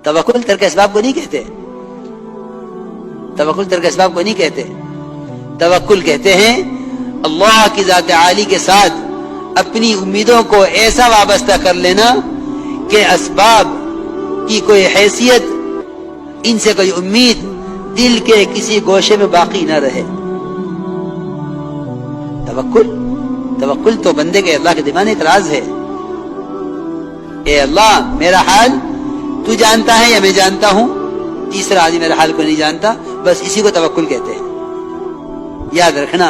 तवक्कुल तर्क असबाब को नहीं कहते, तवक्कुल तर्क असबाब को नहीं कहते। तवक्कुल कहते हैं अल्लाह की ज़ात आली के साथ अपनी उम्मीदों को ऐसा वाबस्ता कर लेना कि असबाब की कोई हैसियत, इनसे कोई उम्मीद दिल के किसी गोशे में बाकी न रहे। तवक्कुल, तवक्कुल तो बंदे के अल्लाह के दिमाग में एक राज है। ए अल्लाह, मेरा हाल तू जानता है या मैं जानता हूं, तीसरा आदमी मेरे हाल को नहीं जानता, बस इसी को तवक्कुल कहते हैं। याद रखना,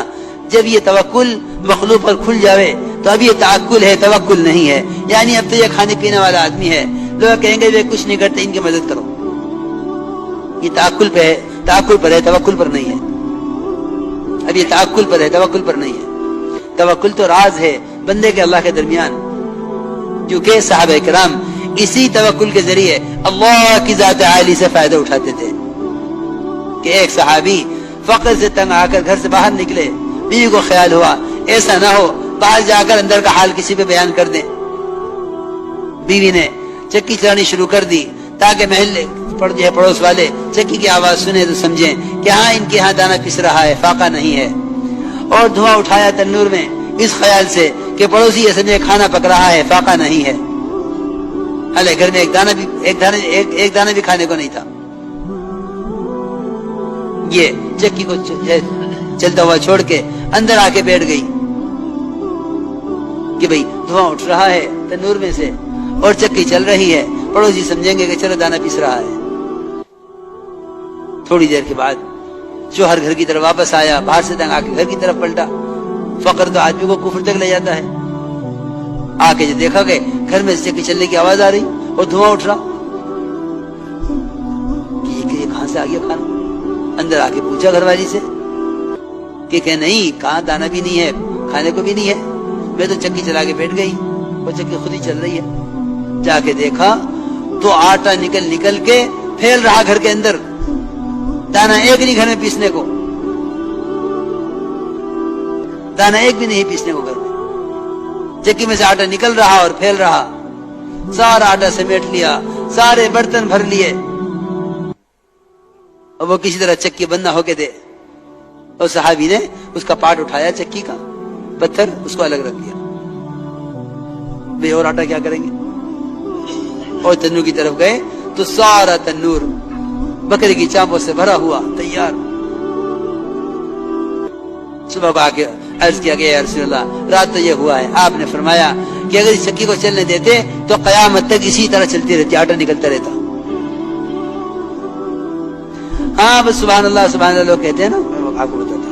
जब ये तवक्कुल मखलूक पर खुल जावे तो अब ये ताकुल है, तवक्कुल नहीं है। यानी अब तो ये खाने पीने वाला आदमी है, लोग कहेंगे वे कुछ नहीं करते, इनकी मदद करो। ये ताकुल पे है, ताकुल पर है, तवक्कुल पर नहीं है। अब ये ताकुल पर है, तवक्कुल पर नहीं है। तवक्कुल तो राज है बंदे के अल्लाह के दरमियान, क्योंकि सहाबा किराम इसी तवक्कुल के जरिए अल्लाह की ज़ात आली से फायदा उठाते थे। कि एक सहाबी फक्र से तंग आकर घर से बाहर निकले, बीवी को ख्याल हुआ ऐसा ना हो बाहर जाकर अंदर का हाल किसी पे बयान कर दें। बीवी ने चक्की चलानी शुरू कर दी ताकि महल्ले पड़ोस वाले चक्की की आवाज सुने तो समझें कि हाँ, इनके यहाँ दाना पिस रहा है, फाका नहीं है। और धुआं उठाया तन्नूर में इस ख्याल से कि पड़ोसी ये समझे खाना पक रहा है, फाका नहीं है। हालांकि घर में एक दाना भी खाने को नहीं था। ये चक्की को चलता हुआ छोड़ के अंदर आके बैठ गई कि भाई धुआं उठ रहा है तंदूर में से और चक्की चल रही है, पड़ोसी समझेंगे कि चलो दाना पिस रहा है। थोड़ी देर के बाद शोहर घर की तरफ वापस आया, बाहर से तंग आके घर की तरफ पलटा। फकर तो आदमी को कुफर तक ले जाता है। आके जो देखा कि घर में चक्की चलने की आवाज आ रही और धुआं उठ रहा, कि ये कहां से आ गया खाना। अंदर आके पूछा घरवाली से कि नहीं, कहाँ दाना भी नहीं है, खाने को भी नहीं है, मैं तो चक्की चला के बैठ गई, वो चक्की खुद ही चल रही है। जाके देखा तो आटा निकल के फैल रहा घर के अंदर, दाना एक नहीं घर में पीसने को, दाना एक भी नहीं पीसने को घर में। चक्की में से आटा निकल रहा और फैल रहा, सारा आटा समेट लिया, सारे बर्तन भर लिए और वो किसी तरह चक्की बंद ना होके दे। और सहाबी ने उसका पार्ट उठाया, चक्की का पत्थर, उसको अलग रख दिया। वे और आटा क्या करेंगे। और तन्नूर की तरफ गए तो सारा तन्नूर बकरी की चांपों से भरा हुआ तैयार। सुबह को आके अर्ज किया गया, या रसूलल्लाह, रात तो ये हुआ है, आपने फरमाया कि अगर इस चक्की को चलने देते तो कयामत तक इसी तरह चलती रहती, आटा निकलता रहता। हाँ, बस सुभान अल्लाह लोग कहते हैं ना, मैं आपको बताता।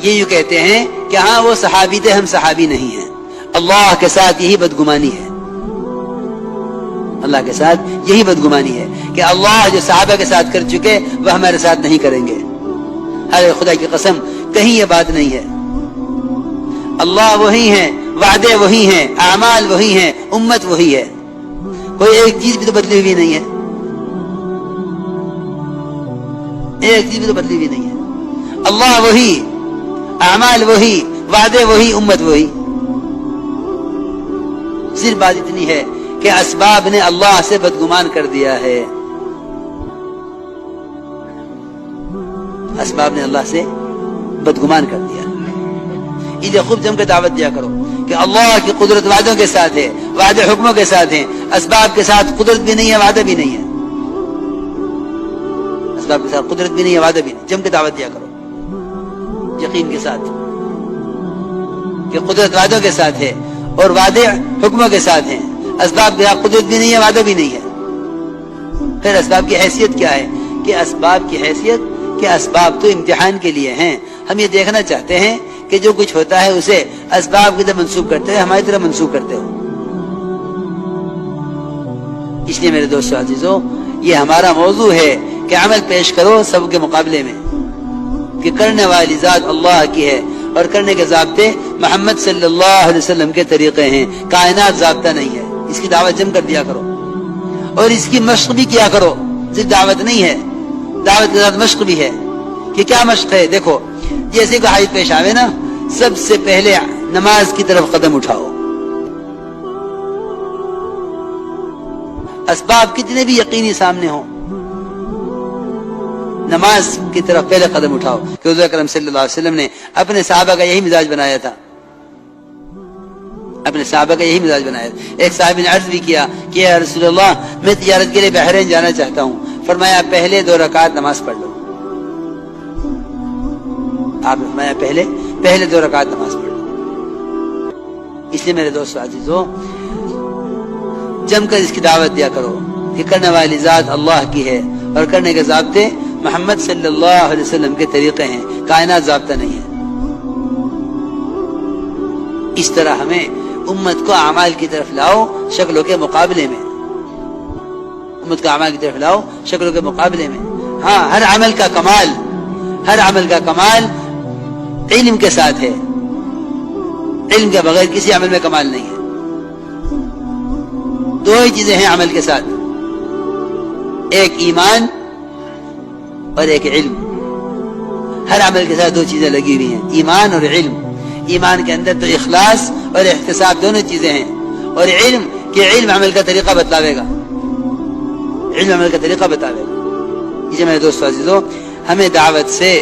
ये यूं कहते हैं कि हाँ, वो सहाबी थे, हम सहाबी नहीं हैं। अल्लाह के साथ यही बदगुमानी है, अल्लाह के साथ यही बदगुमानी है कि अल्लाह जो सहाबा के साथ कर चुके वह हमारे साथ नहीं करेंगे। अरे खुदा की कसम, कहीं ये बात नहीं है। अल्लाह वही है, वादे वही हैं, आमाल वही हैं, उम्मत वही है, कोई एक चीज भी तो बदली हुई नहीं है, एक चीज भी तो बदली हुई नहीं है। अल्लाह वही, आमाल वही, वादे वही, उम्मत वही। सिर्फ बात इतनी है कि असबाब ने अल्लाह से बदगुमान कर दिया है, असबाब ने अल्लाह से बदगुमान कर दिया। इसे खूब जमकर दावत दिया करो कि अल्लाह की कुदरत वादों के साथ है, वादे हुक्मों के साथ है, असबाब के साथ कुदरत भी नहीं है, वादा भी नहीं है। असबाब के साथ कुदरत भी नहीं है, वादा भी नहीं। जमकर दावत दिया करो यकीन के साथ कि कुदरत वादों के साथ है और वादे हुक्मों के साथ है। असबाब के साथ कुदरत भी नहीं है, वादा भी नहीं है। फिर असबाब की हैसियत क्या है कि असबाब की हैसियत कि असबाब तो इम्तिहान के लिए हैं। हम ये देखना चाहते हैं कि जो कुछ होता है उसे असबाब की तरफ मंसूब करते हैं, हमारी तरफ मंसूब करते हो। इसलिए मेरे दोस्तों अजीजों, ये हमारा मौजू है कि अमल पेश करो सबके मुकाबले में, कि करने वाली जात अल्लाह की है और करने के ज़ाब्ते मोहम्मद सल्लल्लाहु अलैहि वसल्लम के तरीके हैं। कायनात ज़ाब्ता नहीं है। इसकी दावत जम कर दिया करो और इसकी मश्क भी किया करो। सिर्फ दावत नहीं है, दावत के साथ मश्क भी है। कि क्या मश्क है? देखो, जैसे कोई हाइट पेश आवे ना, सबसे पहले नमाज की तरफ कदम उठाओ اسباب کتنے بھی یقینی سامنے ہوں، نماز کی طرف پہلے قدم اٹھاؤ، کہ حضور اکرم صلی اللہ علیہ وسلم نے اپنے صحابہ کا یہی مزاج بنایا تھا، اپنے صحابہ کا یہی مزاج بنایا تھا۔ ایک صحابی نے عرض بھی کیا کہ یا رسول اللہ میں تجارت کے لیے بحرین جانا چاہتا ہوں، فرمایا پہلے 2 رکعت نماز پڑھ لو۔ آپ نے فرمایا پہلے 2 رکعت نماز پڑھ لو۔ اس لیے میرے دوستو عزیزو، جم کر اس کی دعوت دیا کرو کہ کرنے والی ذات اللہ کی ہے اور کرنے کے ضابطے محمد صلی اللہ علیہ وسلم کے طریقے ہیں، کائنات ضابطہ نہیں ہے۔ اس طرح ہمیں امت کو اعمال کی طرف لاؤ شکلوں کے مقابلے میں، امت کو اعمال کی طرف لاؤ شکلوں کے مقابلے میں۔ ہاں، ہر عمل کا کمال علم کے ساتھ ہے، علم کے بغیر کسی عمل میں کمال نہیں ہے۔ 2 ہی چیزیں ہیں عمل کے ساتھ، ایک ایمان اور ایک علم۔ ہر عمل کے ساتھ 2 چیزیں لگی ہوئی ہیں، ایمان اور علم۔ ایمان کے اندر تو اخلاص اور احتساب دونوں چیزیں ہیں، اور علم کہ علم عمل کا طریقہ بتلاوے گا، علم عمل کا طریقہ بتاوے گا۔ یہ میرے دوستو عزیزو، ہمیں دعوت سے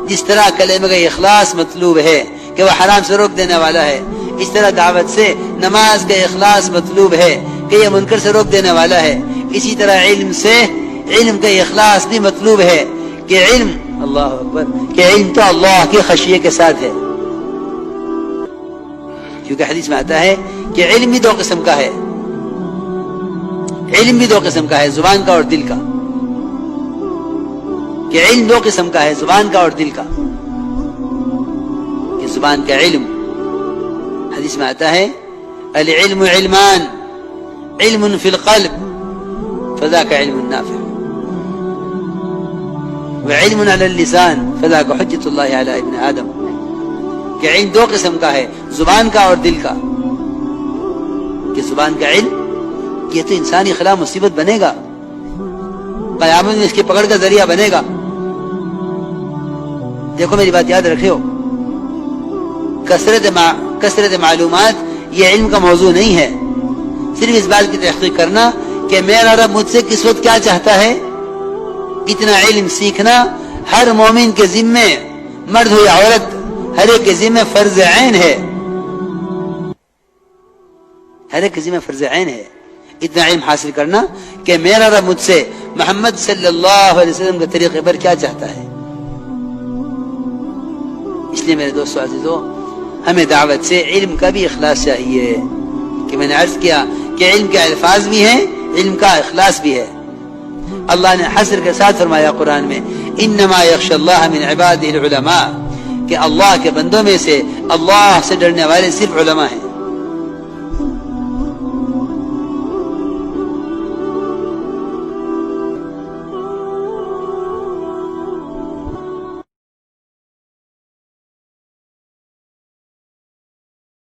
جس طرح کلمہ کا اخلاص مطلوب ہے کہ وہ حرام سے روک دینے والا ہے، اس طرح دعوت سے نماز کا اخلاص مطلوب ہے کہ یہ منکر سے روک دینے والا ہے، اسی طرح علم سے علم کا اخلاص بھی مطلوب ہے کہ علم، اللہ اکبر، کہ علم تو اللہ کی خشیت کے ساتھ ہے، کیونکہ حدیث میں آتا ہے کہ علم بھی 2 قسم کا ہے، علم بھی 2 قسم کا ہے، زبان کا اور دل کا، کہ علم 2 قسم کا ہے، زبان کا اور دل کا۔ کہ زبان کا علم، حدیث میں آتا ہے العلم علمان، علم فی القلب فذاک علم نافع، وعلم علی اللسان فذاک حجت اللہ علی ابن آدم۔ کہ علم 2 قسم کا ہے، زبان کا اور دل کا۔ کہ زبان کا علم یہ تو انسانی خلاف مصیبت بنے گا، قیامت میں اس کی پکڑ کا ذریعہ بنے گا۔ دیکھو میری بات یاد رکھو، کثرت معلومات یہ علم کا موضوع نہیں ہے، صرف اس بات کی تحقیق کرنا کہ میرا رب مجھ سے کس وقت کیا چاہتا ہے۔ اتنا علم سیکھنا ہر مومن کے ذمے، مرد ہو یا عورت، ہر ایک کے ذمہ فرض عین ہے، ہر ایک کے ذمہ فرض عین ہے اتنا علم حاصل کرنا کہ میرا رب مجھ سے محمد صلی اللہ علیہ وسلم کے طریقے پر کیا چاہتا ہے۔ اس لیے میرے دوستو عزیزو، ہمیں دعوت سے علم کا بھی اخلاص چاہیے، کہ میں نے عرض کیا کہ علم کے الفاظ بھی ہیں، علم کا اخلاص بھی ہے۔ اللہ نے حصر کے ساتھ فرمایا قرآن میں انما یخشی اللہ من عبادہ العلماء، کہ اللہ کے بندوں میں سے اللہ سے ڈرنے والے صرف علماء ہیں۔